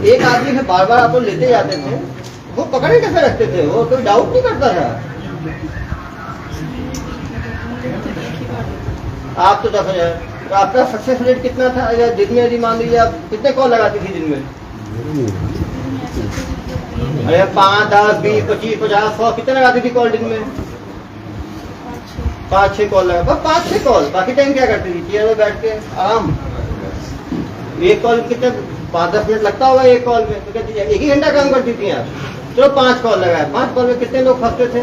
एक आदमी से बार बार आप लोग लेते जाते थे, वो पकड़े कैसे रखते थे? वो कोई डाउट नहीं करता था? आप तो 10,000, तो आपका सक्सेस रेट कितना था? या दिन में यदि मान लीजिए आप कितने कॉल लगाती थी दिन में? अरे 5, 10, 20, 25, 50, 100 कितने लगाती थी कॉल दिन में? 5-6 कॉल लगा, बस 5-6 कॉल। बाकी टाइम क्या करती थी? चेयर में बैठ के आराम। एक कॉल कितने 5-10 मिनट लगता होगा एक कॉल में, तो कहती 1 ही घंटा काम करती थी आप। चलो 5 कॉल लगाए, 5 कॉल में कितने लोग फंसते थे?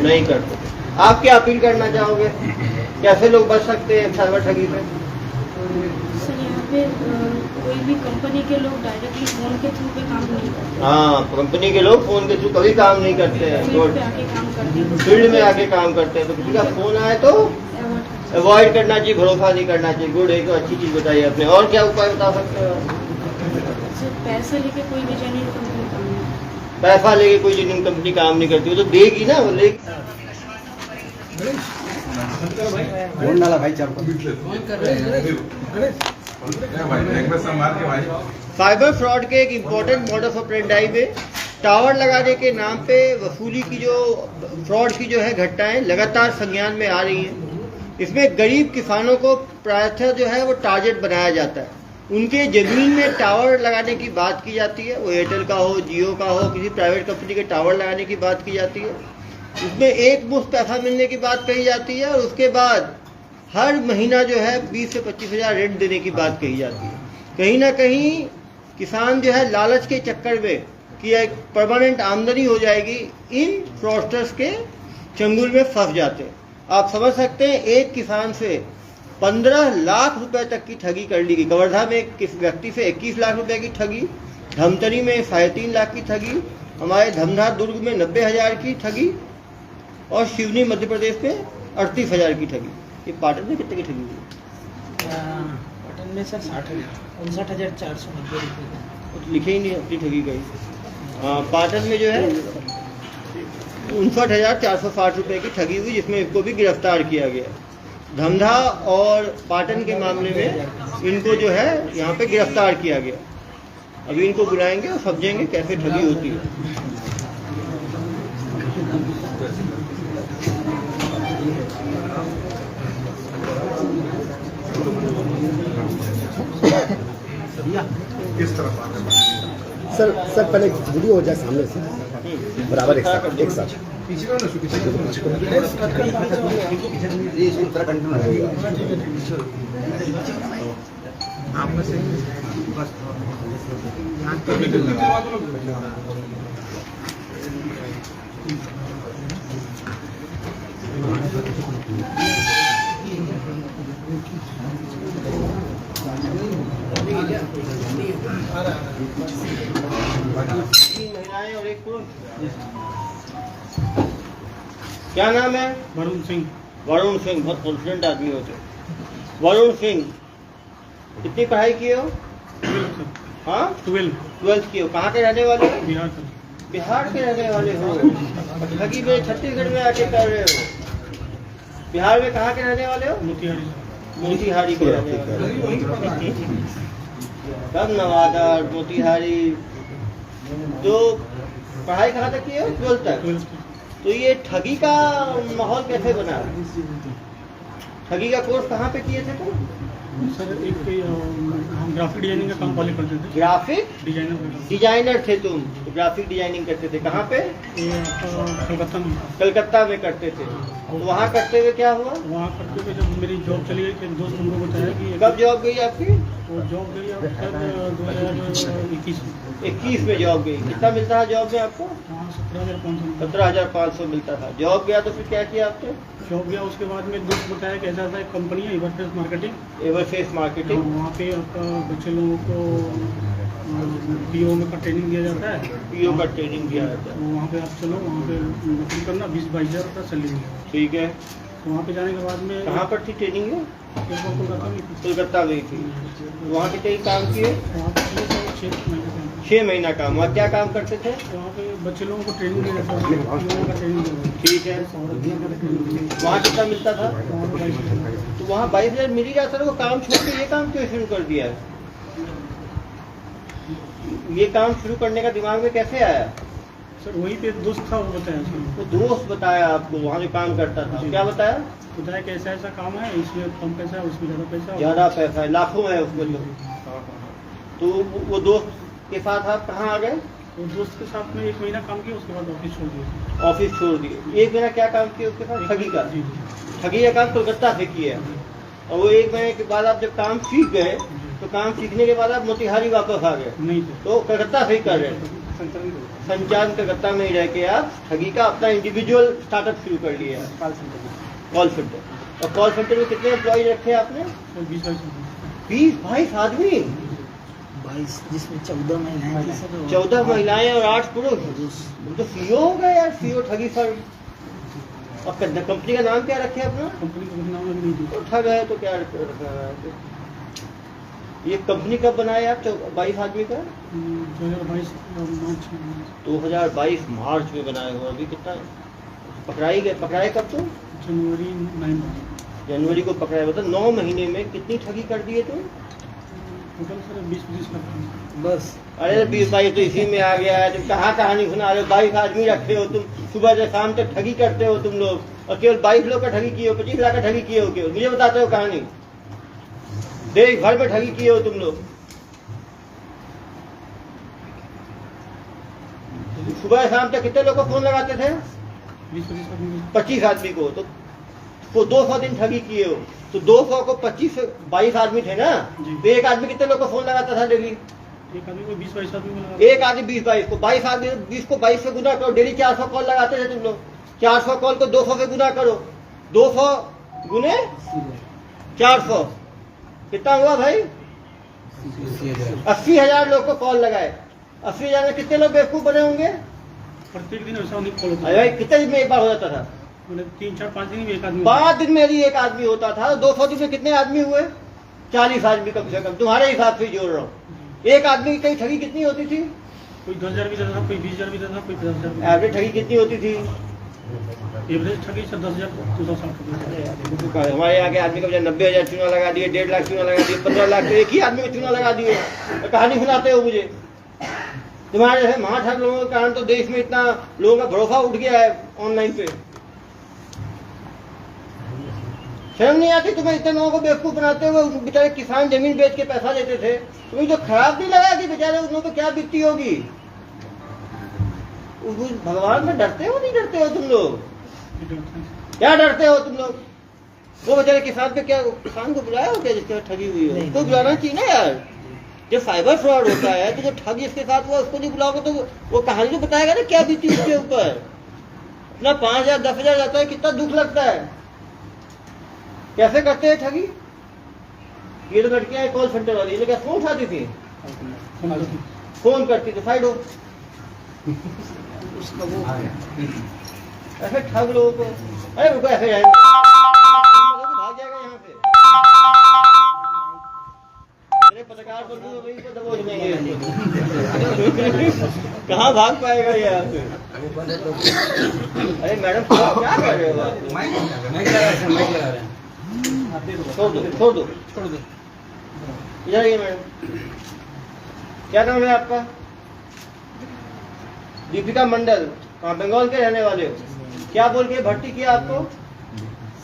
नहीं करते। आप क्या अपील करना चाहोगे? कैसे लोग बच सकते हैं साइबर ठगी से? सर यहाँ पे कोई भी कंपनी के लोग डायरेक्टली फोन के थ्रू पे काम नहीं करते। हाँ, कंपनी के लोग फोन के थ्रू कभी काम नहीं करते हैं, फील्ड पे आके काम करते हैं। फील्ड में आके काम करते हैं। तो किसी का फोन आए तो अवॉइड करना चाहिए, भरोसा नहीं करना चाहिए। गुड, एक अच्छी चीज बताइए आपने। और क्या उपाय बता सकते हो? सर पैसा लेके कोई भी जेन्युइन कंपनी काम नहीं करती। पैसा लेके कोई जेन्युइन कंपनी काम नहीं करती, वो तो देगी ना, वो लेगी। फोन डाला भाई, चार साइबर फ्रॉड के एक इम्पोर्टेंट मॉडस ऑपरेंडाई में टावर लगाने के नाम पे वसूली की जो फ्रॉड की जो है घटनाएं लगातार संज्ञान में आ रही हैं। इसमें गरीब किसानों को प्रायः जो है वो टारगेट बनाया जाता है। उनके जमीन में टावर लगाने की बात की जाती है, वो एयरटेल का हो, जियो का हो, किसी प्राइवेट कंपनी के टावर लगाने की बात की जाती है। उसमें एक मुश्त पैसा मिलने की बात कही जाती है और उसके बाद हर महीना जो है 20 से 25 हज़ार रेंट देने की बात कही जाती है। कहीं ना कहीं किसान जो है लालच के चक्कर में कि एक परमानेंट आमदनी हो जाएगी, इन फ्रॉडस्टर्स के चंगुल में फंस जाते हैं। आप समझ सकते हैं, एक किसान से 15 लाख रुपए तक की ठगी कर ली गई। कवर्धा में किस व्यक्ति से 21 लाख रुपए की ठगी, धमतरी में 3.5 लाख की ठगी, हमारे धमधा दुर्ग में 90,000 की ठगी और शिवनी मध्य प्रदेश में 38,000 की ठगी। ये पाटन में कितने की ठगी हुई? पाटन में सर 59,490 रुपये। तो लिखे ही नहीं अपनी ठगी गई। पाटन में जो है 59,460 रुपये की ठगी हुई, जिसमें इसको भी गिरफ्तार किया गया। धमधा और पाटन के मामले में इनको जो है यहाँ पे गिरफ्तार किया गया। अभी इनको बुलाएंगे और समझेंगे कैसे ठगी होती है। किस तरफ आगे सर पहले वीडियो हो जाए सामने से बराबर एक साथ पीछे का ना महिलाएं और एक पुरुष। क्या नाम है? वरुण सिंह। वरुण सिंह, बहुत कॉन्फिडेंट आदमी होते। वरुण सिंह, कितनी पढ़ाई किए हो? हाँ, 12th किए हो। कहाँ के रहने वाले हो? बिहार से। बिहार के रहने वाले हो। ठगी में छत्तीसगढ़ में आके कर रहे हो। बिहार में कहाँ के रहने वाले हो? मोतिहारी के रहने वाले। तब नवादा, मोतिहारी। तो पढ़ाई कहाँ तक किए हो? 12th तक। तो ये ठगी का माहौल कैसे बना? ठगी का कोर्स कहाँ पे किए थे तुम? सर एक हम ग्राफिक डिजाइनिंग का काम पहले करते थे। ग्राफिक डिजाइनर डिजाइनर थे तुम? तो ग्राफिक डिजाइनिंग करते थे कहाँ पे? कलकत्ता में। कलकत्ता में करते थे। तो वहाँ करते हुए क्या हुआ? वहाँ करते हुए जब मेरी जॉब चली गई, एक दोस्त हमको बताया कि कब जॉब गई आपकी? वो जॉब गई अब शायद 2021 में। 21 में जॉब गई। कितना मिलता था जॉब में आपको? हाँ 17,500। 17,500 मिलता था। जॉब गया तो फिर क्या किया आपने? जॉब गया, उसके बाद में दोस्त बताया कि ऐसा ऐसा एक कंपनी है एवरफेस मार्केटिंग। एवरफेस मार्केटिंग। वहाँ पे आपका बच्चे लोगों को पीओ में का ट्रेनिंग दिया जाता है। पीओ का ट्रेनिंग दिया जाता है। तो वहाँ पे आप चलो, वहाँ पे नौकरी करना, 20-22 हज़ार रुपया सैलरी है। ठीक है। तो वहाँ पे जाने के बाद में कहाँ पर थी ट्रेनिंग में? कोलकाता में थी। कोलकाता गई थी। वहाँ कितने काम किए? वहाँ पे 6 महीने 6 महीना काम हुआ। क्या काम करते थे? वहाँ पे बच्चे लोगों को ट्रेनिंग दे रहे थे, लोगों का ट्रेनिंग दे रहे थे। ठीक है, वहाँ कितना मिलता था? तो वहाँ 22,000 मिल ही जाता था, वो काम छोड़ के ये काम क्यों शुरू कर दिया? ये काम शुरू करने का दिमाग में कैसे आया? सर वही पे दोस्त था, वो बताया सर। वो दोस्त बताया आपको, वहाँ जो काम करता था? क्या बताया? बताया कि ऐसा ऐसा काम है, इसमें कम पैसा है, उसमें ज़्यादा पैसा है। ज्यादा पैसा है, लाखों है उसमें जो। तो वो दोस्त के साथ आप कहाँ आ गए? तो दोस्त के साथ में 1 महीना काम किया, उसके बाद ऑफिस छोड़ दिया। ऑफिस छोड़ दिए। 1 महीना क्या काम किया उसके साथ? ठगी का। जी ठगी का काम कोलकाता से किया। और वो 1 महीने के बाद आप जब काम सीख गए, तो काम सीखने के बाद आप मोतिहारी वापस आ गए, नहीं थे, तो कलकत्ता से ही कर रहे थे। संचालन कलकत्ता में ही रह के आप ठगी का अपना इंडिविजुअल स्टार्टअप शुरू कर लिया। Call centre. और कॉल सेंटर में कितने एम्प्लॉय रखे आपने? 20-22 आदमी, 22 जिसमें 14 महिलाएं थी सर। 14 महिलाएं और 8 पुरुष। तो सीओ हो गए यार, सीओ ठगी फर्म। और कंपनी का नाम क्या रखे अपना? कंपनी का नाम नहीं दी। तो ठग है तो क्या रखा है? ये कंपनी कब बनाया आप 22 आदमी का? 2022 मार्च में। 2022 मार्च में बनाए हो। अभी कितना पकड़ाई गए? पकड़ाए कब? तो जनवरी 9 जनवरी को पकड़ाया। मतलब 9 महीने में कितनी ठगी कर दिए तुम? Total sir 20-25 lakh. बस अरे 20-22 तो इसी में आ गया है। तुम कहाँ कहानी सुना रहे हो? 22 आदमी रखे हो तुम, सुबह से शाम तक ठगी करते हो तुम लोग, और केवल 22 लोग का ठगी किए हो, 25 लाख का ठगी किए हो केवल। मुझे बताते हो कहानी? देश भर में ठगी किए हो तुम लोग। सुबह शाम तक कितने लोग को फोन लगाते थे? 20-25 आदमी। 25 आदमी को। तो 200 दिन ठगी किए हो, तो 200 को 22 आदमी थे ना, जी। तो एक आदमी कितने लोग को फोन लगाता था डेली? एक आदमी को 20-22 आदमी को लगा। एक आदमी 20-22 को, 22 आदमी 20 को 22 से गुना करो, डेली 400 कॉल लगाते थे तुम लोग। 400 कॉल को 200 से गुना करो, 200 गुने 400 कितना हुआ भाई? 80,000 लोग को कॉल लगाए। 80,000 में कितने लोग बेवकूफ बने होंगे? प्रत्येक दिन वैसा नहीं कॉल होता अरे भाई कितने दिन में एक बार हो जाता था? मैंने 3-4-5 दिन में एक आदमी। 5 दिन में यदि एक आदमी होता था, 200 दिन में कितने आदमी हुए? 40 आदमी कम से कम, तुम्हारे हिसाब से जोड़ रहा हूँ। एक आदमी की कई ठगी कितनी होती थी? कोई 10,000 भी देता था, कोई 20,000 भी देता था, कोई 50,000 भी। एवरेज ठगी कितनी होती थी? एवरेज ठगी सर 10,000 200 हमारे यहाँ के आदमी को 90,000 चूना लगा दिए, 1.5 लाख चूना लगा दिए, 15 लाख तो एक ही आदमी को चूना लगा दिए। तो कहानी सुनाते हो मुझे। तुम्हारे जैसे महाठग लोगों के कारण तो देश में इतना लोगों का भरोसा उठ गया है ऑनलाइन पे। शर्म नहीं आती तुम्हें? इतने लोगों को बेवकूफ बनाते हुए। बेचारे किसान जमीन बेच के पैसा देते थे, तुम्हें जो खराब नहीं लगा कि बेचारे उन लोगों को क्या बीतती होगी? भगवान में डरते हो नहीं डरते हो तुम लोग? क्या डरते हो तुम लोग? वो बेचारे किसान पे क्या, किसान को बुलाया हो क्या जिसके ठगी हुई है? उसको बुलाना चाहिए ना यार। जब साइबर फ्रॉड होता है तो जो ठग जिसके साथ हुआ उसको नहीं बुलाओगे तो वो कहानी तो बताएगा ना क्या बीती उसके ऊपर। अपना 5,000 10,000 जाता है, कितना दुख लगता है। कैसे करते हैं ठगी? ये तो लड़कियां कॉल सेंटर वाली, ये क्या फोन उठाती थी? फोन करती थी, साइड हो। उसका वो ऐसे ठग लोगों को, अरे रुको ऐसे जाएंगे, भाग जाएगा यहाँ से। मेरे पत्रकार बंधु अभी को दबोच लेंगे। कहाँ भाग पाएगा ये यहाँ से? अरे मैडम क्या कर रहे हो आप? छोड़ दो इधर आइए मैडम। क्या नाम है आपका? दीपिका मंडल। कहाँ बंगाल के रहने वाले हो? क्या बोल के भर्ती किया आपको?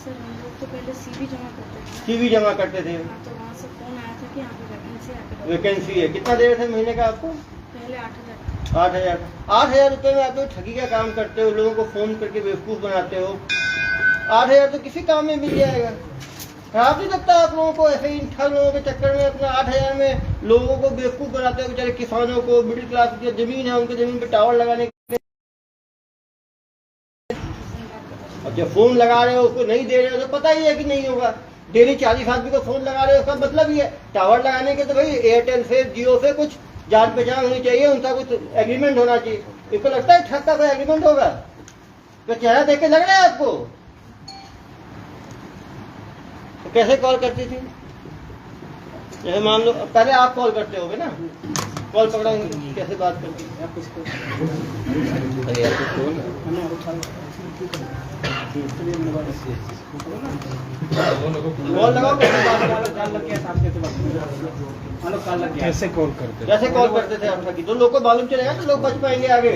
सर हम लोग तो पहले सीवी जमा करते थे। सीवी जमा करते थे। हाँ, तो वहाँ से फोन आया था कि यहाँ पे वैकेंसी आके वैकेंसी है। कितना दे रहे थे महीने का आपको? पहले 8,000। 8,000 रुपए में आप लोग ठगी का काम करते हो, लोगों को फोन करके बेवकूफ बनाते हो। 8,000 तो किसी काम में मिल जाएगा। खराब नहीं लगता आप लोगों को? ऐसे इन ठग लोगों के चक्कर में अपना 8,000 में लोगों को बेवकूफ बनाते हो। बेचारे किसानों को, मिडिल क्लास की जमीन है उनकी जमीन पे टावर लगाने, अब जब फोन लगा रहे हो उसको नहीं दे रहे हो तो पता ही है कि नहीं होगा। डेली 40 आदमी को फोन लगा रहे हो, उसका मतलब ही है टावर लगाने के तो भाई एयरटेल से, जियो से कुछ जान पहचान होनी चाहिए, उनका कुछ एग्रीमेंट होना चाहिए। इसको लगता है ठग का कोई एग्रीमेंट होगा? तो चेहरा देख के लग रहा है आपको? तो कैसे कॉल करती थी? जैसे मान लो पहले आप कॉल करते होगे ना, कॉल पकड़ाएंगे कैसे बात करके? कॉल लगाओ कैसे बात कैसे कॉल करते जैसे कॉल करते थे आप, तो लोग को मालूम चलेगा तो लोग बच पाएंगे आगे।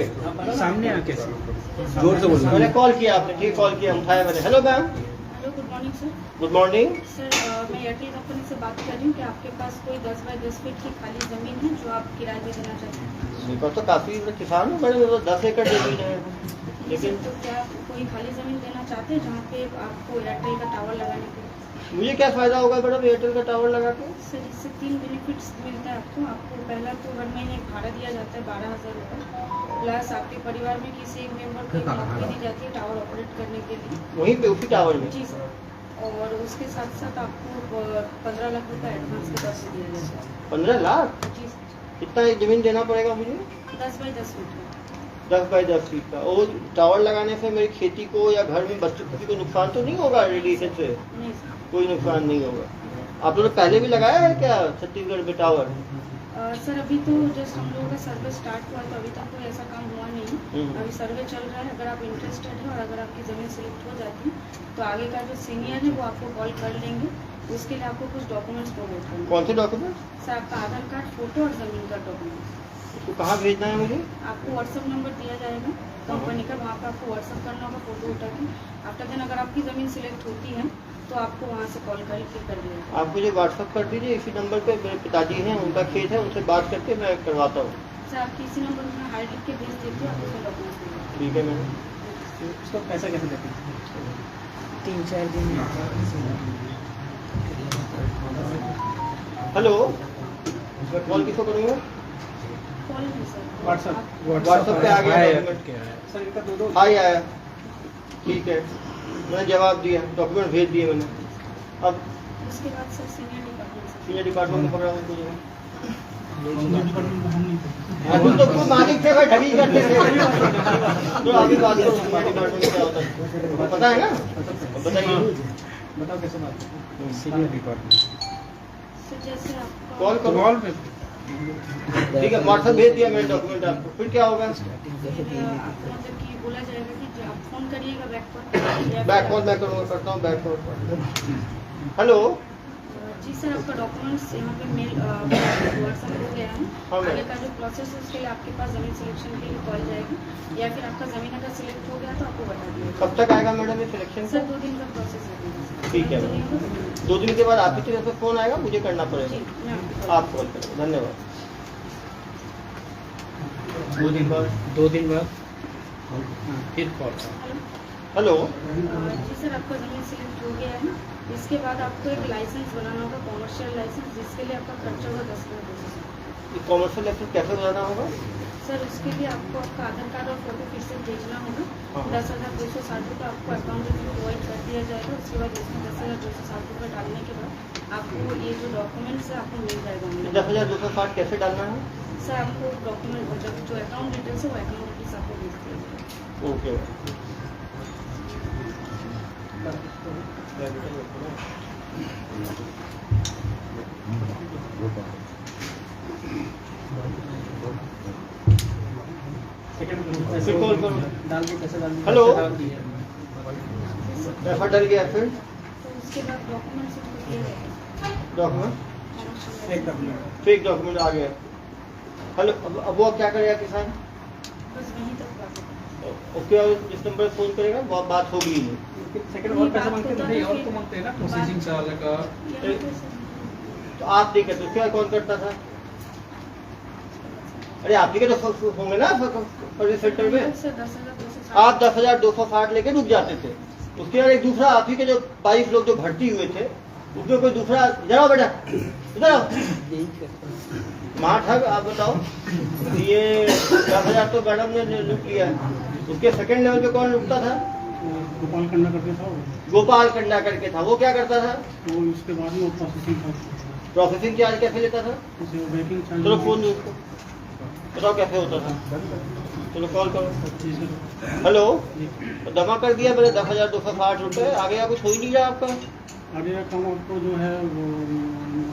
सामने आके जोर से बोलो। मैंने कॉल किया, आपने ठीक कॉल किया, उठाया मैंने। Hello ma'am. Hello, good morning sir. Good morning. Sir मैं एयरटेल कंपनी से बात कर रही हूँ कि आपके पास कोई 10 बाई 10 फीट की खाली ज़मीन है जो आप किराए पे देना चाहते हैं? मेरे पास तो काफ़ी किसान हूँ, बड़े 10 एकड़ जमीन है। लेकिन तो क्या आप कोई खाली ज़मीन देना चाहते हैं जहाँ पे आपको एयरटेल का टावर लगाने के? मुझे क्या फ़ायदा होगा मैडम एयरटेल का टावर लगा के? सर इससे 3 बेनिफिट्स मिलता है आपको। पहला तो हर महीने भाड़ा दिया जाता है 12,000 रुपये, प्लस आपके परिवार में किसी एक मेंबर को नौकरी दी जाती है टावर ऑपरेट करने के लिए। वहीं पे उसी टावर में? जी सर। और उसके साथ साथ आपको 15 लाख रुपये एडवांस के तरफ से दिया जाता है। 15 लाख? जी सर। कितना ज़मीन देना पड़ेगा मुझे? 10 बाई 10 फीट का। 10 बाई 10 फीट का। और टावर लगाने से मेरी खेती को या घर में बच्चों किसी को नुकसान तो नहीं होगा? रेडिएशन से नहीं सर। कोई नुकसान नहीं होगा। आप लोगों ने पहले भी लगाया है क्या छत्तीसगढ़ में टावर? सर अभी तो जस्ट हम लोगों का सर्वे स्टार्ट हुआ तो अभी तक कोई ऐसा काम हुआ नहीं। अभी सर्वे चल रहा है। अगर आप इंटरेस्टेड हैं और अगर आपकी ज़मीन सिलेक्ट हो जाती तो आगे का जो सीनियर है वो आपको कॉल कर लेंगे। उसके लिए आपको कुछ डॉक्यूमेंट्स प्रोवाइड करना है। कौन से डॉक्यूमेंट? सर आपका आधार कार्ड, फोटो और ज़मीन का डॉक्यूमेंट। उसको कहाँ भेजना है मुझे? आपको व्हाट्सअप नंबर दिया जाएगा कंपनी का, वहाँ पर आपको व्हाट्सअप करना होगा फोटो उठा के। आफ्टर देन अगर आपकी ज़मीन सिलेक्ट होती है तो आपको वहाँ से कॉल करके कर दिया। आप मुझे व्हाट्सअप कर दीजिए इसी नंबर पे। मेरे पिताजी हैं, उनका खेत है, उनसे बात करके मैं करवाता हूँ। सर आपकी इसी नंबर पर हाई लिख के भेज देती हूँ, आप उसमें डॉक्यूमेंट्स भेज दीजिए। ठीक है मैडम। उसका पैसा कैसे देते हैं? 3-4 दिन में हेलो, कॉल किसको करूँगा? कॉल नहीं सर, व्हाट्सएप पे आ गया डॉक्यूमेंट। सर इनका 2-2 हाई आया, ठीक है, मैंने जवाब दिया, डॉक्यूमेंट भेज दिए मैंने। अब उसके बाद सर सीनियर डिपार्टमेंट में पकड़ा मुझे। डिपार्टमेंट तुम तो खुद मालिक थे भाई, ढगी करते थे। तो आगे बात करो डिपार्टमेंट में क्या होता है पता है ना? बताइए। बताओ कैसे बात? सीनियर डिपार्टमेंट सर जैसे आपका कॉल करो। कॉल पे ठीक है, व्हाट्सएप भेज दिया मैंने डॉक्यूमेंट आपको। फिर क्या होगा? फिर आपको मतलब कि बोला जाएगा कि आप फ़ोन करिएगा बैक कॉल। बैक कॉल मैं करूँगा, करता हूँ बैक कॉल। हेलो। जी सर आपका डॉक्यूमेंट्स यहाँ पे मेल व्हाट्सएप हो गया है। हाँ, आगे का जो प्रोसेस है उसके लिए आपके पास ज़मीन सिलेक्शन के लिए कॉल जाएगी, या फिर आपका ज़मीन अगर सिलेक्ट हो गया तो आपको बता दिया। कब तक आएगा मैडम ये सिलेक्शन? सर 2 दिन का प्रोसेस है। ठीक है, 2 दिन के बाद आपकी तरफ से फ़ोन आएगा, मुझे करना पड़ेगा। जी मैं आपको आप कॉल करें, धन्यवाद। 2 दिन बाद फिर कॉल। हेलो। जी सर आपका ज़मीन सिलेक्ट हो गया है। इसके बाद आपको एक लाइसेंस बनाना होगा, कॉमर्शियल लाइसेंस, जिसके लिए आपका खर्चा होगा 10,000। ये कॉमर्शियल लाइसेंस कैसे बनाना होगा? सर उसके लिए आपको आपका आधार कार्ड और फोटो फिर से भेजना होगा। 10,260 रुपये आपको अकाउंट में प्रोवाइड कर दिया जाएगा। उसके बाद इसमें 10,260 रुपये डालने के बाद आपको ये जो डॉक्यूमेंट्स है आपको मिल जाएगा। 10,260 कैसे डालना है? सर आपको डॉक्यूमेंट जो अकाउंट डिटेल्स है वो अकाउंट डिटेल्स आपको भेज दिया जाएगा। ओके। फिर कॉल करो। डाल के कैसे डाल? हेलो। डाल दिया। पैसा डल गया फिर? तो उसके बाद डॉक्यूमेंट्स आपको दिया जाएगा। डॉक्यूमेंट एक डॉक्यूमेंट फेक डॉक्यूमेंट आ गया। हेलो, अब वो क्या करेगा किसान? बस वहीं तक बात है। उसके बाद जिस नंबर पर फ़ोन करेगा वो बात होगी ही नहीं। सेकंड और पैसा मांगते हैं नहीं और तो मांगते हैं ना प्रोसेसिंग चार्ज का। यहाँ पे सर तो आप नहीं करते, उसके बाद कौन करता था? अरे आप ही के तो होंगे ना सर्विस सेंटर में। सर 10,260 आप 10,260 लेके रुक जाते थे। उसके बाद एक दूसरा आप ही के जो 22 लोग जो भर्ती हुए थे उसमें कोई दूसरा, जाओ बेटा इधर आओ, माँ ठग। आप बताओ, ये 10,000 तो मैडम ने लूट लिया। उसके सेकंड लेवल पे कौन लूटता था? गोपाल खन्ना करके था वो। गोपाल कंडा करके था। वो क्या करता था? तो उसके बाद में वो प्रोसेसिंग था। प्रोसेसिंग चार्ज कैसे लेता था? उसे वेटिंग चार्ज। चलो फोन दो उसको, बताओ कैसे होता था। चलो कॉल करो। हेलो, तो जमा कर दिया मैंने 10,260 रुपये। आ गया, कुछ हो ही नहीं रहा आपका। आगे का काम आपको जो है वो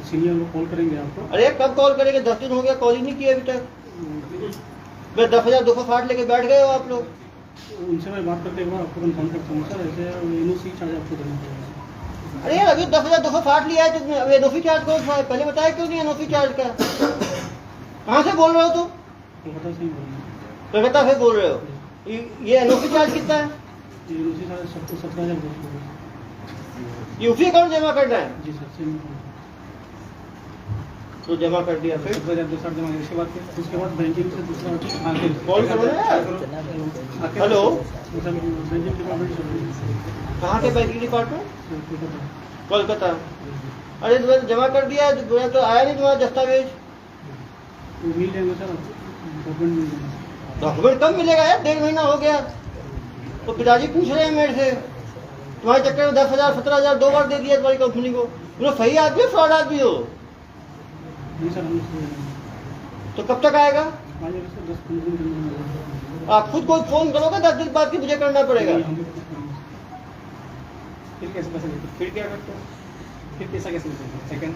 सीनियर लोग कॉल करेंगे आपको। अरे कब कॉल करेंगे? 10 दिन हो गया, कॉल ही नहीं किया अभी तक। मैं 10,260 लेके बैठ गए हो आप लोग। उनसे मैं बात करके एक बार आपको कंफर्म करता हूँ सर। ऐसे एनओसी चार्ज आपको देना पड़ेगा। अरे यार अभी 10,260 लिया है तुमने, अब एनओसी चार्ज कौन सा है? पहले बताया क्यों नहीं एनओसी चार्ज का? कहाँ से बोल रहे हो तुम? कोलकाता से ही बोल रहे हैं। कलकत्ता से बोल रहे हो? ये एनओसी चार्ज कितना है? एनओसी चार्ज सबको 17,000 ये उसी अकाउंट जमा करना है? जी सर सेम तो जमा कर दिया, फिर 17,260 जमा किया। उसके बाद बैंकिंग से दूसरा कॉल करो ना यार। हेलो, बैंकिंग डिपार्टमेंट से कहाँ के बैंकिंग डिपार्टमेंट? कोलकाता। कोलकाता। अरे तुम्हें जमा कर दिया तो आया नहीं तुम्हारा दस्तावेज? तो मिल जाएंगे सर डॉक्यूमेंट मिल जाएंगे। डॉक्यूमेंट कब मिलेगा यार? 1.5 महीना हो गया। तो पिताजी पूछ रहे हैं मेरे से, तुम्हारे चक्कर में 10,000 17,000 2 बार दे दिया तुम्हारी कंपनी को। तुम सही आदमी हो, फ्रॉड आदमी हो? नहीं सर हम तो कब तक आएगा? आ जाएगा सर 10-15 दिन में। आप खुद को फोन करोगे 10 दिन बाद की मुझे करना पड़ेगा? फिर कैसे पैसे देते? फिर क्या करते हो? फिर पैसा कैसे देते?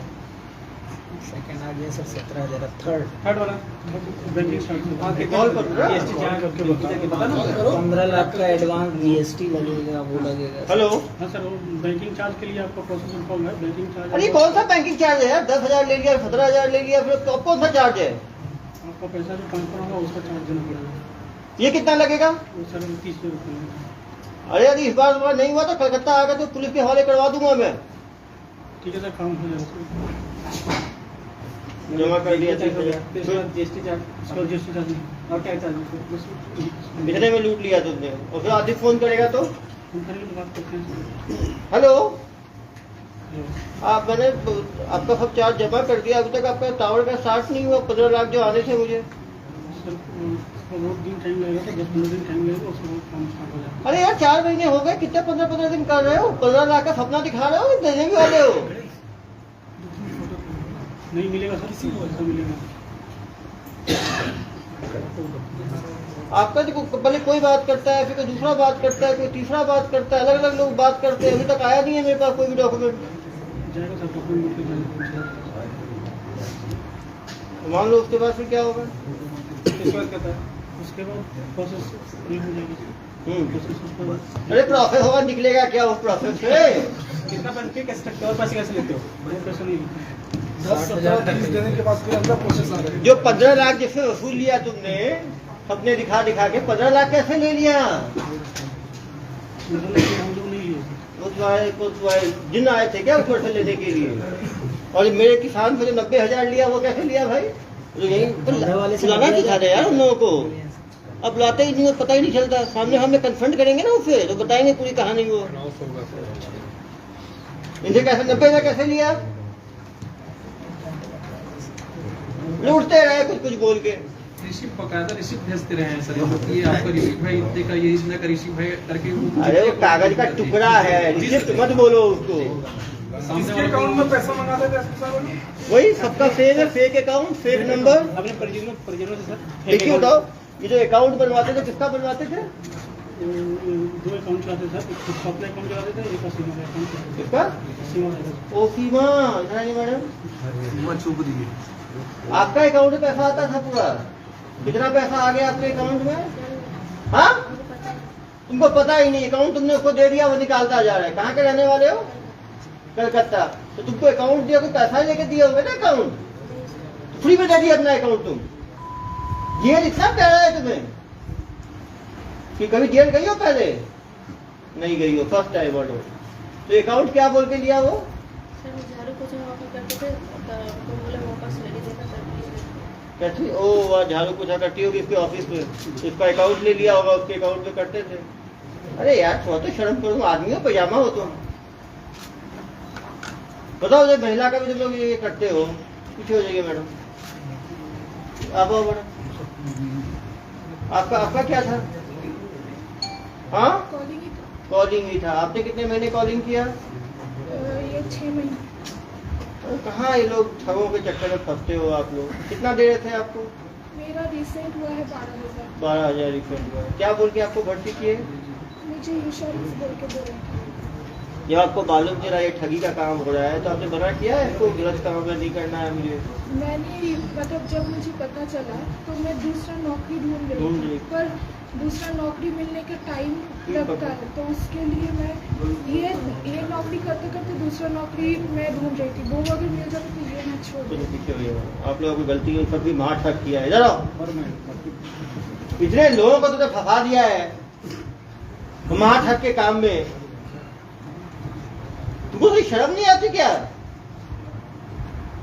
सेकंड आ गया सर 17,000। थर्ड वाला बैंकिंग चार्ज कॉल करो ना। जीएसटी चार्ज करके पता ना 15 लाख का एडवांस जीएसटी लगेगा, वो लगेगा। हेलो, हाँ सर वो बैंकिंग चार्ज के लिए आपका प्रोसेसिंग फॉर्म है। बैंकिंग चार्ज अरे कौन सा बैंकिंग चार्ज है यार? 10,000 ले लिया, 17,000 ले लिया, फिर अब कौन सा चार्ज है? आपका पैसा जो ट्रांसफर होगा उसका चार्ज देना पड़ेगा। ये कितना लगेगा? वो सर 30 रुपये। अरे यदि इस बार तुम्हारा नहीं हुआ तो कलकत्ता आकर तो पुलिस के हवाले करवा दूंगा मैं। ठीक है सर काम हो जाएगा। जमा कर दिया। जीएसटी चार्ज, उसका जीएसटी चार्ज नहीं और क्या चार्ज? इतने में लूट लिया तुमने, और फिर आदित्य फोन करेगा तो? हम करेंगे तो बात करते हैं। हेलो, मैंने आपका सब चार्ज जमा कर दिया, अभी तक आपका टावर का स्टार्ट नहीं हुआ। 15 लाख जो आने थे मुझे। सर बहुत दिन टाइम लगेगा तो 10-15 दिन टाइम लगेगा, उसके बाद काम स्टार्ट हो जाएगा। अरे यार 4 महीने हो गए, कितने 15-15 दिन कर रहे हो? 15 लाख का सपना दिखा रहे हो, देने भी वाले हो? नहीं मिलेगा सर, किसी को ऐसा मिलेगा। आपका देखो, पहले कोई बात करता है, फिर कोई दूसरा बात करता है, कोई तीसरा बात करता है, अलग अलग लोग बात करते हैं। अभी तक आया नहीं है मेरे पास कोई भी डॉक्यूमेंट। जाएगा सर डॉक्यूमेंट के जाएगा। मान लो उसके बाद फिर क्या होगा? उसके बाद प्रोसेस नहीं हो जाएगी। प्रोसेस उसके बाद अरे प्रोसेस होगा, निकलेगा क्या उस प्रोसेस से? कितना बनके कैसे सकते हो और पैसे कैसे लेते हो? वो पैसे नहीं लेते। 10-17-30 देने के बाद फिर अंदर प्रोसेस आ रहा है। जो 15 लाख जिससे वसूल लिया तुमने, सबने दिखा दिखा के 15 लाख कैसे ले लिया? हम लोग नहीं लिए तुम्हारे जिन आए थे क्या उसको से लेने के लिए? और मेरे किसान से जो 90,000 लिया वो कैसे लिया भाई? तो यही बुलाना सिखा दे यार उन लोगों को। अब लाते ही नहीं, पता ही नहीं चलता। सामने हमने कन्फ्रंट करेंगे ना उसे, तो बताएंगे पूरी कहानी वो। इनसे कैसे 90,000 कैसे लिया? लूटते रहे कुछ कुछ बोल के। रिसिप्ट बकायदा रिसिप्ट भेजते रहे हैं सर। ये आपका रिसिप्ट भाई देखा, ये इसने का रिसिप्ट भाई करके अरे वो कागज का टुकड़ा है, रिसिप्ट मत बोलो उसको। किसके अकाउंट में पैसा मंगाते थे साहब? वही सबका सेम है, फेक अकाउंट, फेक नंबर। अपने परिजनों से सर देखिए बताओ, ये जो अकाउंट बनवाते थे किसका बनवाते थे? 2 अकाउंट चलाते सर। एक अपना अकाउंट चलाते थे, एक सीमा का अकाउंट चलाते किसका? थे। सीमा का ओ सीमा, मैडम छुप दिए। आपका अकाउंट में पैसा आता था पूरा? कितना पैसा आ गया आपके अकाउंट में? हाँ, तुमको पता ही नहीं। अकाउंट तुमने उसको दे दिया, वो निकालता जा रहा है। कहाँ के रहने वाले हो? कलकत्ता। तो तुमको अकाउंट दिया, कोई पैसा लेके दिए होंगे ना अकाउंट? तो फ्री में दे दिया अपना अकाउंट तुम। जेल इतना कह रहा है तुम्हें कि कभी जेल गई हो? पहले नहीं गई हो, फर्स्ट टाइम हो। तो अकाउंट क्या बोल के लिया वो? सर झाड़ू पोछा वहाँ करते थे तो बोले वापस ले लीजिएगा सर। कैसी? ओ वह झाड़ू पोछा करती होगी इसके ऑफिस में, इसका अकाउंट ले लिया होगा, उसके अकाउंट में करते थे। अरे यार थोड़ा तो शर्म करो, आदमी हो, पजामा हो तुम। बताओ जब महिला का भी तुम लोग ये करते हो। पीछे हो जाइए मैडम, आप आओ मैडम। आपका क्या था? हाँ, कॉलिंग ही था। आपने कितने महीने कॉलिंग किया? ये 6 महीने। कहाँ ये लोग ठगों के चक्कर में फंसते हो आप लोग? कितना दे रहे थे आपको? मेरा रिसेंट हुआ है 12,000। 12,000 रिफंड हुआ। क्या बोल के आपको भर्ती किए? मुझे इंश्योरेंस बोल के दे रहे थे। जब आपको मालूम चला ये ठगी का काम हो रहा है तो आपने मना किया है इसको गलत काम में नहीं करना है मुझे? मैंने मतलब जब मुझे पता चला तो मैं दूसरा नौकरी ढूंढ ढूंढ रही रही। थी, पर दूसरा नौकरी मिलने के टाइम लगता है, तो उसके लिए मैं ये नौकरी करते करते दूसरा नौकरी मैं ढूंढ रही थी। वो अगर मिल जाती तो ये मैं छोड़ चलो देती। पीछे हो जाओ। आप लोगों की गलती है, सब भी मार ठग किया है। इधर आओ। इतने लोगों को तुमने फंसा दिया है मार ठग के काम में, तुमको कोई शर्म नहीं आती क्या?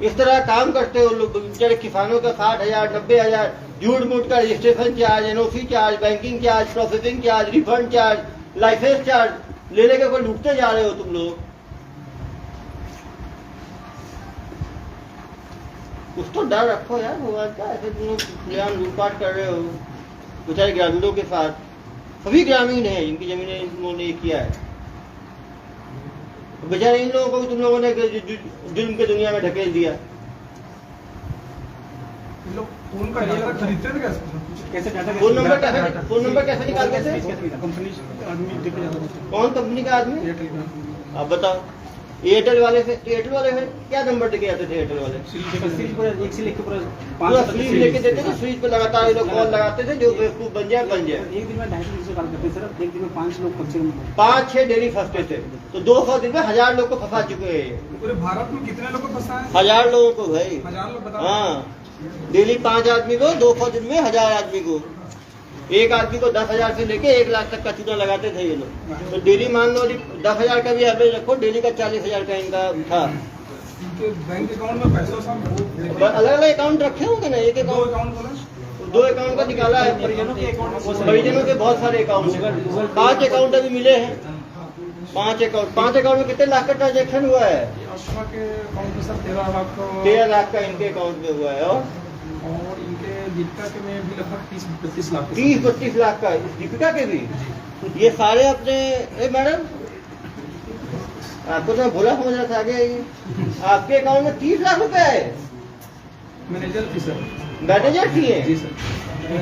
इस तरह काम करते हो लोग बेचारे किसानों का 60,000 90,000 झूठ मूठ का registration charge, NOC charge, banking charge, processing charge, refund charge, licence charge ले लेके कोई लूटते जा रहे हो तुम लोग। कुछ तो डर रखो यार भगवान का। ऐसे तुम लोग खुलेआम लूटपाट कर रहे हो बेचारे ग्रामीणों के साथ। सभी ग्रामीण हैं जिनकी जमीनें इन लोगों ने किया है। बेचारे इन लोगों को भी तुम लोगों ने जुल्म की दुनिया में ढकेल दिया। फोन का डाटा खरीदते थे कैसे? फोन नंबर कैसे निकालते थे? कंपनी आदमी देखे जाता था। कौन कंपनी का आदमी? एयरटेल का। आप बताओ। एयरटेल वाले से क्या नंबर देके जाते थे? एयरटेल वाले एक से लेके पूरा पूरा फ्रीज लेके देते थे। फ्रीज पे लगातार ये लोग कॉल लगाते थे, जो बेवकूफ बन जाए बन जाए। एक दिन में 250 कॉल करते सर, एक दिन में 5 लोग कम से कम 5-6 डेली फंसते थे, तो 200 दिन में 1000 लोग को फंसा चुके हैं। पूरे भारत में कितने लोगों को फंसा है? 1000 लोगों को भाई। 1000 लोग बताओ। हाँ, डेली 5 आदमी को, 200 दिन में 1000 आदमी को। एक आदमी को 10,000 से लेके 1 लाख तक का चूना लगाते थे ये लोग। तो डेली मान लो 10,000 का भी एवरेज रखो, डेली का 40,000 का इनका था। इनके बैंक अकाउंट में पैसा सब अलग अलग अकाउंट रखे होंगे ना, एक दो अकाउंट अकाउंट बोला। 2 अकाउंट का निकाला है। परिजनों के अकाउंट परिजनों के बहुत सारे अकाउंट हैं। 5 अकाउंट अभी मिले हैं। 5 अकाउंट में कितने लाख का ट्रांजेक्शन हुआ है? अशफा के अकाउंट में सर 13 लाख 13 लाख का इनके अकाउंट में हुआ है। और इनके दीपिका के में भी लगभग 30-32 लाख। 30-32 लाख का दीपिका के भी। ये सारे अपने मैडम आपको तो मैं बोला समझ रहा था आगे ये आपके अकाउंट में 30 लाख रुपए है। मैनेजर थी सर। मैनेजर थी है? जी सर।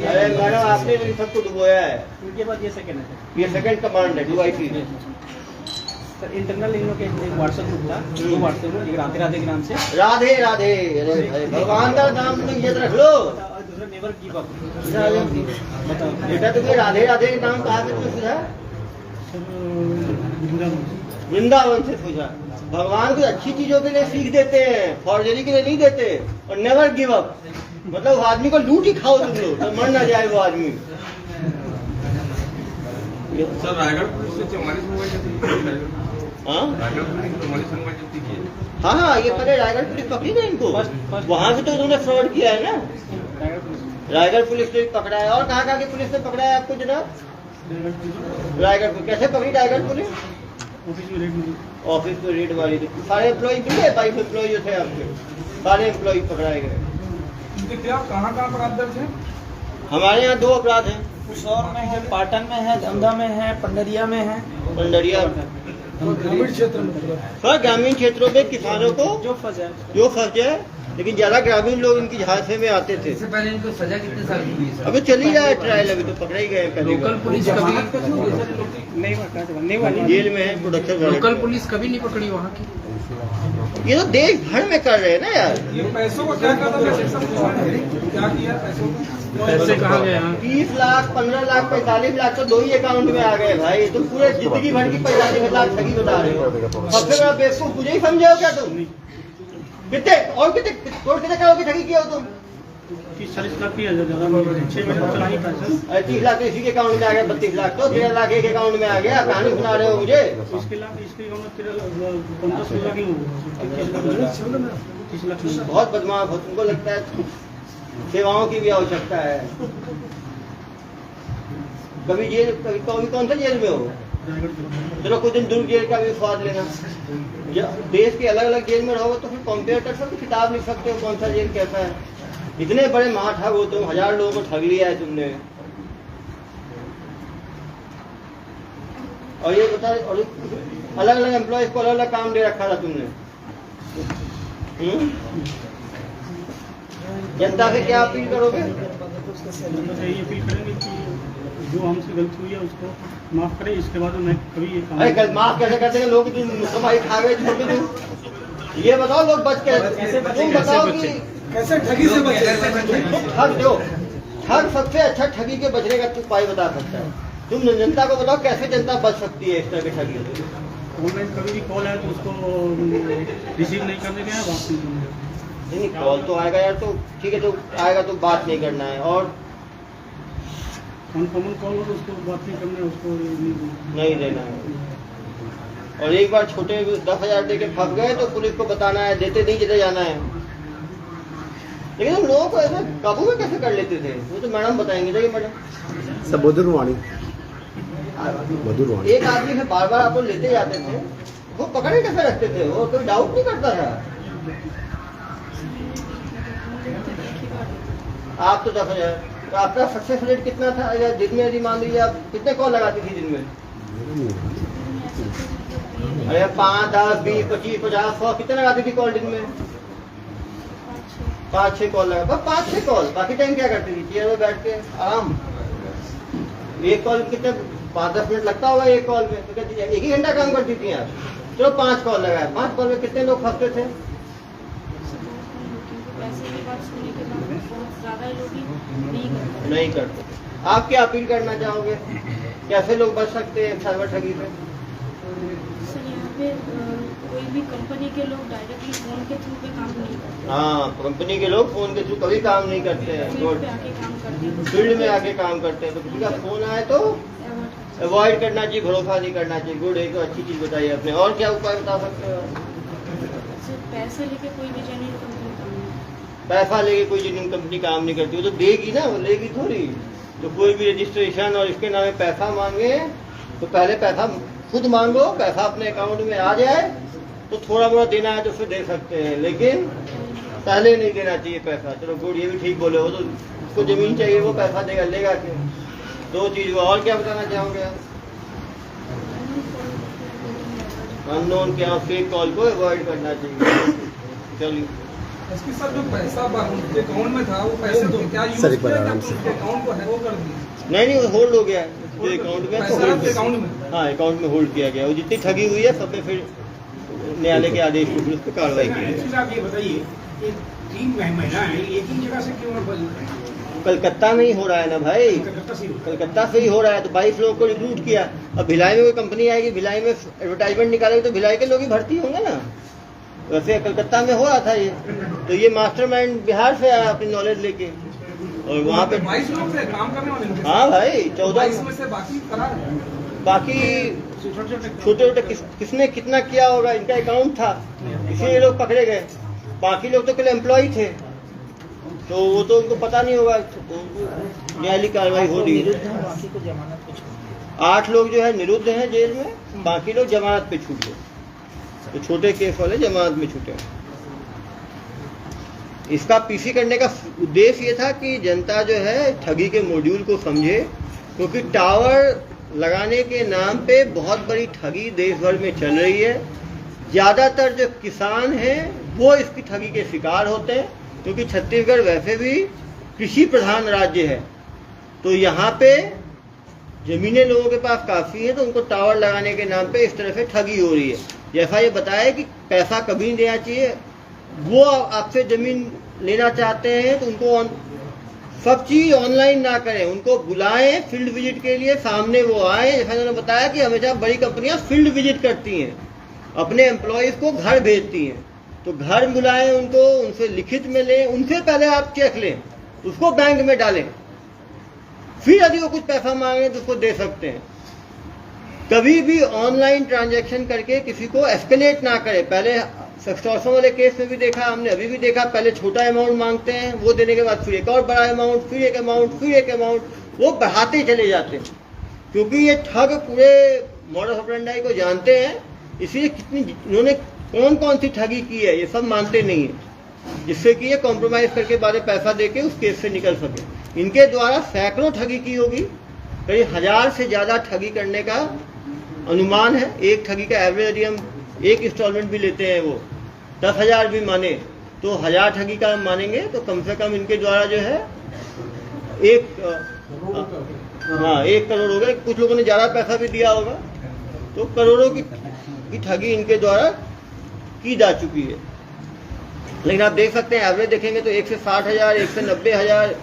अरे मैडम आपने भी सबको डुबोया है। उनके बाद ये सेकंड है ये सेकंड कमांड है 2IC। सर। इंटरनल इन लोग के एक व्हाट्सएप ग्रुप था, दो व्हाट्सएप ग्रुप, एक राधे राधे के नाम से, राधे राधे। अरे भाई भगवान का नाम तुम याद रख लो। और दूसरा नेवर गिव अप। बताओ बेटा तुम्हें राधे राधे के नाम कहाँ से तुमने सुना? सर वृंदावन। वृंदावन से पूछा। भगवान कुछ अच्छी चीजों के लिए सीख देते हैं, फॉर्जरी के लिए नहीं देते। और नेवर गिव अप मतलब वो आदमी को लूट ही खाओ तुम लोग, तो मर ना जाए वो आदमी। सर रायगढ़ पुलिस से 44 मोबाइल जब्त की है। हाँ रायगढ़ पुलिस ने 44 मोबाइल जब्त की है। हाँ, ये पहले रायगढ़ पुलिस पकड़ी ना इनको, वहां से तो इन्होंने फ्रॉड किया है ना। रायगढ़ पुलिस ने पकड़ा है। और कहाँ की पुलिस ने पकड़ा है आपको जनाब? रायगढ़ पुलिस। कैसे पकड़ी रायगढ़ पुलिस? ऑफिस में रेड मिली। ऑफिस में रेड मारी थी। सारे एम्प्लॉय मिले, 22 एम्प्लॉय जो थे आपके, सारे एम्प्लॉय पकड़ाए गए। इनके क्या कहाँ अपराध दर्ज है? हमारे यहाँ 2 अपराध हैं। कुशौर में है, पाटन में है, धंधा में है, पंडरिया में है। पंडरिया ग्रामीण क्षेत्र में सर, ग्रामीण क्षेत्रों में किसानों को जो फंस जाए जो फंस जाए, लेकिन ज्यादा ग्रामीण लोग इनकी झांसे में आते थे। इससे पहले इनको सजा कितने साल की हुई है सर? अभी चल ही रहा है ट्रायल, अभी तो पकड़े ही गए पहले। लोकल पुलिस कभी नहीं वाली जेल में है प्रोडक्शन। लोकल पुलिस कभी नहीं पकड़ी वहाँ की? ये तो देश भर में कर रहे हैं ना यार। ये पैसों को क्या करता है? क्या किया पैसों को? पैसे कहाँ गए? यहाँ 30 लाख 15 लाख 45 लाख तो 2 ही अकाउंट में आ गए भाई। तुम पूरे जिंदगी भर की 45 लाख ठगी बता रहे हो। सबसे बड़ा बेवकूफ मुझे ही समझे क्या तुम? कितने करोड़ की ठगी किया हो तुम? 30-40 लाख की है, ज्यादा नहीं, 6 महीने चला ही था सर। अरे 30 लाख तो इसी के अकाउंट में आ गया, 32 लाख तो 13 लाख एक अकाउंट में आ गया। कहानी सुना रहे हो मुझे? इसके अकाउंट में 15 लाख ही होगा। 30 लाख नहीं। बहुत बदमाश हो, तुमको लगता है सेवाओं की भी आवश्यकता है। कभी जेल कभी कौन सा जेल में हो? चलो कुछ दिन दुर्ग जेल का भी स्वाद लेना। देश के अलग अलग जेल में रहोगे तो फिर कंपेयर कर सकते, किताब लिख सकते हो कौन सा जेल कैसा है। इतने बड़े महाठग हो तुम, 1000 लोगों को ठग लिया है तुमने। और ये बता, और अलग अलग एम्प्लॉयज को अलग अलग काम दे रखा था तुमने। जनता से क्या अपील करोगे? यही अपील करेंगे कि जो हमसे गलती हुई है उसको माफ करें, इसके बाद मैं कभी ये काम अरे माफ कैसे करते हैं लोग? कमाई खा गए छोड़ के तुम ये बताओ, लोग बच के तुम बताओ कि कैसे ठगी से बचे? तुम ठग दो। ठग सबसे अच्छा ठगी के बचने का उपाय बता सकता है। तुम जनता को बताओ कैसे जनता बच सकती है इस तरह के ठगी से। ऑनलाइन कभी भी कॉल आया तो उसको रिसीव नहीं करने का, वापस नहीं करने का। नहीं कॉल तो आएगा यार, तो ठीक है, तो आएगा तो बात नहीं करना है, और अनकॉमन कॉल हो तो उसको बात नहीं करना है, उसको नहीं देना है। और एक बार छोटे 10,000 दे के फंस गए तो पुलिस को बताना है, देते नहीं चले जाना है। लेकिन हम लोगों को ऐसे काबू में कैसे कर लेते थे वो तो मैडम बताएंगे। देखिए मैडम, सब मधुरवाणी एक आदमी से बार बार आप लोग लेते जाते थे, वो पकड़े कैसे रखते थे? वो कोई डाउट नहीं करता था। आप तो 10,000, तो आपका सक्सेस रेट कितना था? या दिन में यदि मान लीजिए आप कितने कॉल लगाती थी दिन में? अरे 5, 10, 20, 25, 50, 100 कितने लगाती थी कॉल दिन में? 5-6 कॉल लगा, बस 5-6 कॉल। बाकी टाइम क्या करती थी? चेयर में बैठ के आराम। एक कॉल कितने 5-10 मिनट लगता होगा एक कॉल में, तो कहती 1 घंटा काम करती थी आप। चलो 5 कॉल लगाए, 5 कॉल में कितने लोग फंसते थे? पैसे की बात सुनने के बाद बहुत ज़्यादा लोग ही नहीं करते। आप क्या अपील करना चाहोगे? कैसे लोग बच सकते हैं साइबर ठगी से? सर यहाँ पे कोई भी कंपनी के लोग डायरेक्टली फोन के थ्रू पे काम नहीं करते। हाँ, कंपनी के लोग फोन के थ्रू कभी काम नहीं करते हैं, फील्ड पे आके काम करते हैं। फील्ड में आके काम करते हैं। तो किसी का फोन आए तो अवॉइड करना चाहिए, भरोसा नहीं करना चाहिए। गुड, एक तो अच्छी चीज बताइए आपने। और क्या उपाय बता सकते हो? सर पैसे लेके कोई भी जेन्युइन कंपनी काम नहीं करती। पैसा लेके कोई जेन्युइन कंपनी काम नहीं करती, वो तो देगी ना, वो लेगी थोड़ी। तो कोई भी रजिस्ट्रेशन और इसके नाम में पैसा मांगे तो पहले पैसा खुद मांगो, पैसा अपने अकाउंट में आ जाए तो थोड़ा बहुत देना है तो उसको दे सकते हैं, लेकिन पहले नहीं देना चाहिए पैसा। चलो गुड, ये भी ठीक बोले हो। तो उसको जमीन चाहिए, वो पैसा देगा, लेगा क्यों? 2 चीज हुआ। और क्या बताना चाहोगे आप? अननोन के फेक कॉल को अवॉइड करना चाहिए। चलिए इसके साथ जो पैसा उनके अकाउंट में था, वो पैसे तो क्या यूज सर, एक बार किया आराम या से। उनके अकाउंट को हैक कर दिया? नहीं, वो होल्ड हो गया जो अकाउंट में, पैसा आपके अकाउंट में? हाँ अकाउंट में होल्ड किया गया। वो जितनी ठगी हुई है सब पे फिर न्यायालय के आदेश पे फिर उस पर कार्रवाई की है। आप ये बताइए कि 3 महीना है, एक ही जगह से क्यों कलकत्ता में ही हो रहा है ना भाई, कलकत्ता से ही हो रहा है। तो 22 लोगों को रिक्रूट किया। अब भिलाई में कोई कंपनी आएगी, भिलाई में एडवर्टाइजमेंट निकालेगी तो भिलाई के लोग ही भर्ती होंगे ना। वैसे कलकत्ता में हो रहा था ये। तो ये मास्टरमाइंड बिहार से आया अपनी नॉलेज लेके, और वहाँ पे 22 लोग थे काम करने वाले लोग। हाँ भाई 22 14 में से बाकी फरार है। बाकी छोटे किसने कितना किया होगा, इनका अकाउंट था, इसलिए लोग पकड़े गए। बाकी लोग तो केवल एम्प्लॉय थे, तो वो तो उनको पता नहीं होगा, तो न्यायालयिक कार्रवाई हो रही है। 8 लोग जो है निरुद्ध हैं जेल में, बाकी लोग जमानत पे छूट गए। तो छोटे केस वाले जमानत में छूटे। इसका पीसी करने का उद्देश्य ये था कि जनता जो है ठगी के मॉड्यूल को समझे, क्योंकि टावर लगाने के नाम पे बहुत बड़ी ठगी देश भर में चल रही है। ज़्यादातर जो किसान हैं वो इसकी ठगी के शिकार होते हैं, क्योंकि छत्तीसगढ़ वैसे भी कृषि प्रधान राज्य है। तो यहाँ पे जमीनें लोगों के पास काफ़ी हैं, तो उनको टावर लगाने के नाम पे इस तरह से ठगी हो रही है। जैसा ये बताया कि पैसा कभी नहीं देना चाहिए। वो आपसे ज़मीन लेना चाहते हैं तो उनको सब चीज़ ऑनलाइन ना करें, उनको बुलाएं फील्ड विजिट के लिए, सामने वो आए। जैसा उन्होंने बताया कि हमेशा बड़ी कंपनियां फील्ड विजिट करती हैं, अपने एम्प्लॉयज़ को घर भेजती हैं। तो घर बुलाएं उनको, उनसे लिखित में लें, उनसे पहले आप चेक लें, उसको बैंक में डालें, फिर यदि वो कुछ पैसा मांगे तो उसको दे सकते हैं। कभी भी ऑनलाइन ट्रांजैक्शन करके किसी को एस्केलेट ना करें। पहले सेक्सटॉर्शन वाले केस में भी देखा हमने, अभी भी देखा, पहले छोटा अमाउंट मांगते हैं, वो देने के बाद फिर एक और बड़ा अमाउंट, फिर एक अमाउंट, फिर एक अमाउंट, वो बढ़ाते चले जाते हैं। क्योंकि ये ठग पूरे मॉडस ऑपरेंडी को जानते हैं, इसलिए इन्होंने कौन कौन सी ठगी की है ये सब मानते नहीं है, जिससे कि ये कॉम्प्रोमाइज करके बाद में पैसा देके उस केस से निकल सके। इनके द्वारा सैकड़ों ठगी की होगी, करीब 1000 से ज़्यादा ठगी करने का अनुमान है। एक ठगी का एवरेज यदि हम एक इंस्टॉलमेंट भी लेते हैं, वो 10,000 भी माने तो 1000 ठगी का हम मानेंगे तो कम से कम इनके द्वारा जो है एक हाँ 1 करोड़ हो गए, कुछ लोगों ने ज़्यादा पैसा भी दिया होगा, तो करोड़ों की ठगी इनके द्वारा की जा चुकी है। लेकिन आप देख सकते हैं एवरेज देखेंगे तो 1 से 60,000, 1 से 90,000,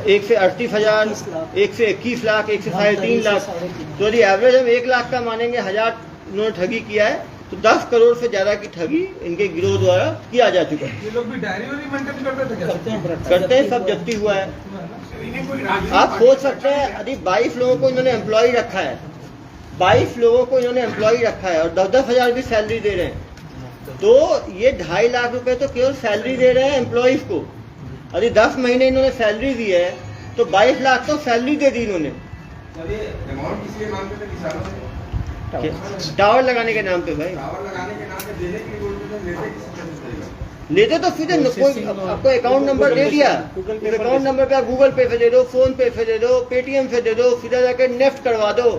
1 से 38,000, 1 से 21 लाख, 1 से 3.5 लाख। तो यदि एवरेज हम 1 लाख का मानेंगे, 1000 उन्होंने ठगी किया है, तो 10 करोड़ से ज्यादा की ठगी इनके गिरोह द्वारा किया जा चुका है। ये लोग भी डायरी वायरी मेंटेन करते थे क्या? करते हैं, सब जब्ती हुआ है। आप सोच सकते हैं यदि 22 लोगों को इन्होंने एम्प्लॉय रखा है, 22 लोगों को इन्होंने एम्प्लॉय रखा है और 10-10 हजार भी सैलरी दे रहे हैं, तो ये 2.5 लाख रुपए तो केवल सैलरी दे रहे हैं एम्प्लॉयज को। यदि 10 महीने इन्होंने सैलरी दी है तो 22 लाख तो सैलरी दे दी इन्होंने। अमाउंट किसके नाम पे थे? किसानों से टावर लगाने के नाम पे भाई, टावर लगाने के नाम पे देने के लिए बोलते थे, लेते किससे थे? लेते तो सीधे कोई आपको अकाउंट नंबर दे दिया, इस अकाउंट नंबर पे आप गूगल पे से दे दो, फोन पे से दे दो, पेटीएम से दे दो, सीधा जाके नेफ्ट करवा दो,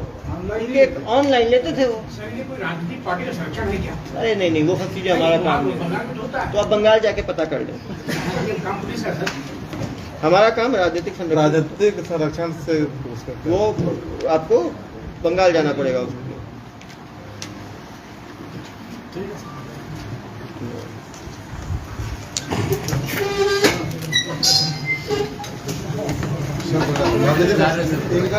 ऑनलाइन लेते थे वो। राजनीतिक पार्टी का संरक्षण नहीं किया। अरे नहीं, वो सब चीजें हमारा काम नहीं, तो आप बंगाल जाके पता कर लें। हमारा काम राजनीतिक संरक्षण से वो आपको बंगाल जाना पड़ेगा उसके लिए। इनका